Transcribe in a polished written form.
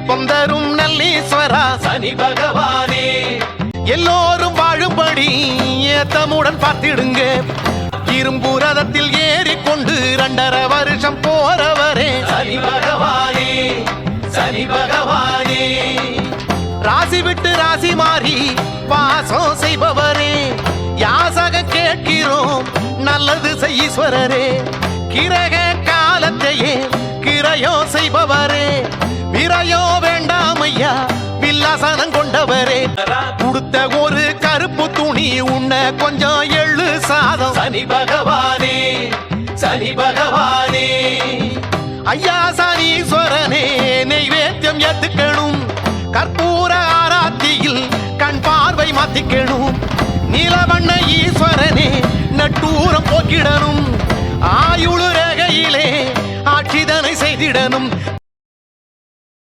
விருப்பம் தரும் நல்லீஸ்வரா சனி பகவானே எல்லோரும் வாழும்படி ஏத்தமுடன் பார்த்திடுங்க இரும்பு ரதத்தில் ஏறிக்கொண்டு 2.5 வருஷம் போறவரே சனி பகவானே சனி பகவானே ராசி விட்டு ராசி மாறி வாசம் செய்பவரே யாசக கேட்கிறோம் நல்லது செய்யீஸ்வரரே கிரக காலத்தையே கிரையோ செய்பவரே விரையோ வேண்டாம் ஐயா வில்லாசனம் கொண்டவரே கொடுத்த ஒரு கருப்பு துணி உன்ன கொஞ்சம் எள்ளு சாதம் சனி பகவானே சனி பகவானே ஐயா சனீஸ்வரனே நெய்வேத்தியம் ஏத்துக்கணும் கற்பூர ஆராத்தியில் கண் பார்வை மாத்திக்கணும் நீலவண்ண ஈஸ்வரனே நட்டூரம் போக்கிடணும் ஆயுளு ரகையிலே ஆட்சிதனை செய்திடணும்